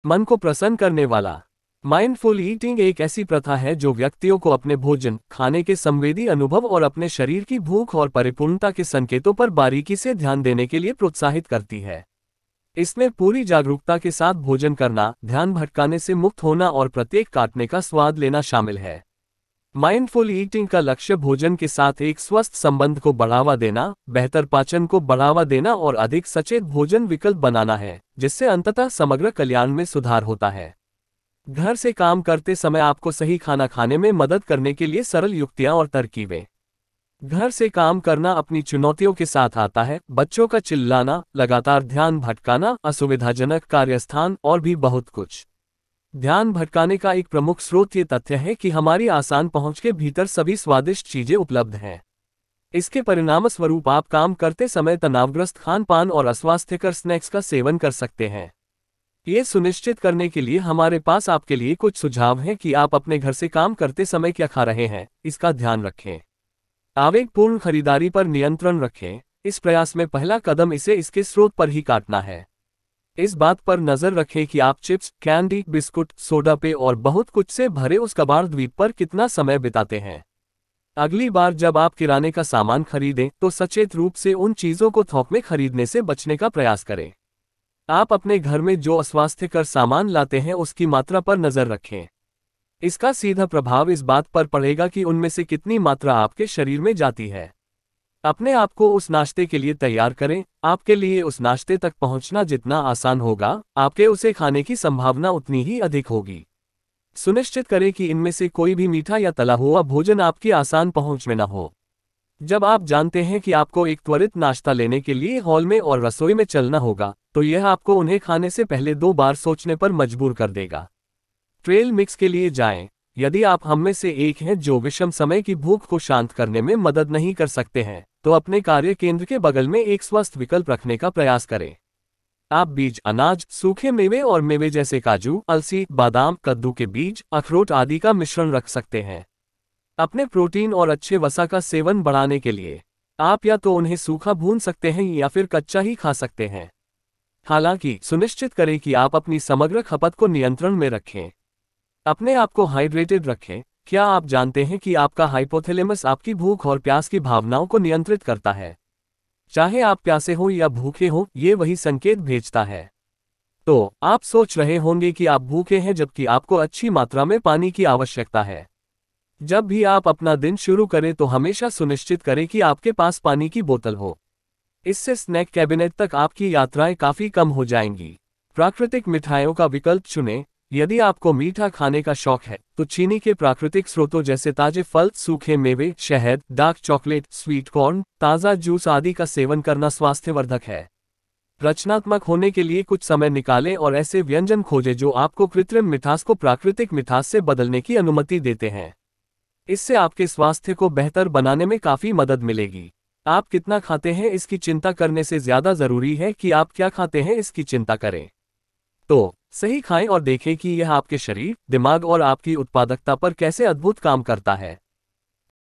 मन को प्रसन्न करने वाला। माइंडफुल ईटिंग एक ऐसी प्रथा है जो व्यक्तियों को अपने भोजन, खाने के संवेदी अनुभव और अपने शरीर की भूख और परिपूर्णता के संकेतों पर बारीकी से ध्यान देने के लिए प्रोत्साहित करती है। इसमें पूरी जागरूकता के साथ भोजन करना, ध्यान भटकाने से मुक्त होना और प्रत्येक काटने का स्वाद लेना शामिल है। माइंडफुल ईटिंग का लक्ष्य भोजन के साथ एक स्वस्थ संबंध को बढ़ावा देना, बेहतर पाचन को बढ़ावा देना और अधिक सचेत भोजन विकल्प बनाना है, जिससे अंततः समग्र कल्याण में सुधार होता है। घर से काम करते समय आपको सही खाना खाने में मदद करने के लिए सरल युक्तियां और तरकीबें। घर से काम करना अपनी चुनौतियों के साथ आता है। बच्चों का चिल्लाना, लगातार ध्यान भटकाना, असुविधाजनक कार्यस्थान और भी बहुत कुछ। ध्यान भटकाने का एक प्रमुख स्रोत ये तथ्य है कि हमारी आसान पहुंच के भीतर सभी स्वादिष्ट चीजें उपलब्ध हैं। इसके परिणामस्वरूप आप काम करते समय तनावग्रस्त खान पान और अस्वास्थ्यकर स्नैक्स का सेवन कर सकते हैं। ये सुनिश्चित करने के लिए हमारे पास आपके लिए कुछ सुझाव हैं कि आप अपने घर से काम करते समय क्या खा रहे हैं, इसका ध्यान रखें। आवेगपूर्ण खरीदारी पर नियंत्रण रखें। इस प्रयास में पहला कदम इसे इसके स्रोत पर ही काटना है। इस बात पर नजर रखें कि आप चिप्स, कैंडी, बिस्कुट, सोडा पे और बहुत कुछ से भरे उस कबाड़ द्वीप पर कितना समय बिताते हैं। अगली बार जब आप किराने का सामान खरीदें तो सचेत रूप से उन चीजों को थोक में खरीदने से बचने का प्रयास करें। आप अपने घर में जो अस्वास्थ्यकर सामान लाते हैं उसकी मात्रा पर नजर रखें। इसका सीधा प्रभाव इस बात पर पड़ेगा कि उनमें से कितनी मात्रा आपके शरीर में जाती है। अपने आप को उस नाश्ते के लिए तैयार करें। आपके लिए उस नाश्ते तक पहुंचना जितना आसान होगा, आपके उसे खाने की संभावना उतनी ही अधिक होगी। सुनिश्चित करें कि इनमें से कोई भी मीठा या तला हुआ भोजन आपकी आसान पहुंच में न हो। जब आप जानते हैं कि आपको एक त्वरित नाश्ता लेने के लिए हॉल में और रसोई में चलना होगा, तो यह आपको उन्हें खाने से पहले 2 बार सोचने पर मजबूर कर देगा। ट्रेल मिक्स के लिए जाएं। यदि आप हम में से एक हैं जो विषम समय की भूख को शांत करने में मदद नहीं कर सकते हैं, तो अपने कार्य केंद्र के बगल में एक स्वस्थ विकल्प रखने का प्रयास करें। आप बीज, अनाज, सूखे मेवे और मेवे जैसे काजू, अलसी, बादाम, कद्दू के बीज, अखरोट आदि का मिश्रण रख सकते हैं। अपने प्रोटीन और अच्छे वसा का सेवन बढ़ाने के लिए आप या तो उन्हें सूखा भून सकते हैं या फिर कच्चा ही खा सकते हैं। हालांकि सुनिश्चित करें कि आप अपनी समग्र खपत को नियंत्रण में रखें। अपने आप को हाइड्रेटेड रखें। क्या आप जानते हैं कि आपका हाइपोथैलेमस आपकी भूख और प्यास की भावनाओं को नियंत्रित करता है? चाहे आप प्यासे हो या भूखे हो, ये वही संकेत भेजता है। तो आप सोच रहे होंगे कि आप भूखे हैं जबकि आपको अच्छी मात्रा में पानी की आवश्यकता है। जब भी आप अपना दिन शुरू करें तो हमेशा सुनिश्चित करें कि आपके पास पानी की बोतल हो। इससे स्नैक कैबिनेट तक आपकी यात्राएं काफी कम हो जाएंगी। प्राकृतिक मिठाइयों का विकल्प चुनें। यदि आपको मीठा खाने का शौक है तो चीनी के प्राकृतिक स्रोतों जैसे ताजे फल, सूखे मेवे, शहद, डार्क चॉकलेट, स्वीट कॉर्न, ताज़ा जूस आदि का सेवन करना स्वास्थ्यवर्धक है। रचनात्मक होने के लिए कुछ समय निकालें और ऐसे व्यंजन खोजें जो आपको कृत्रिम मिठास को प्राकृतिक मिठास से बदलने की अनुमति देते हैं। इससे आपके स्वास्थ्य को बेहतर बनाने में काफी मदद मिलेगी। आप कितना खाते हैं इसकी चिंता करने से ज्यादा जरूरी है कि आप क्या खाते हैं इसकी चिंता करें। तो सही खाएं और देखें कि यह आपके शरीर, दिमाग और आपकी उत्पादकता पर कैसे अद्भुत काम करता है।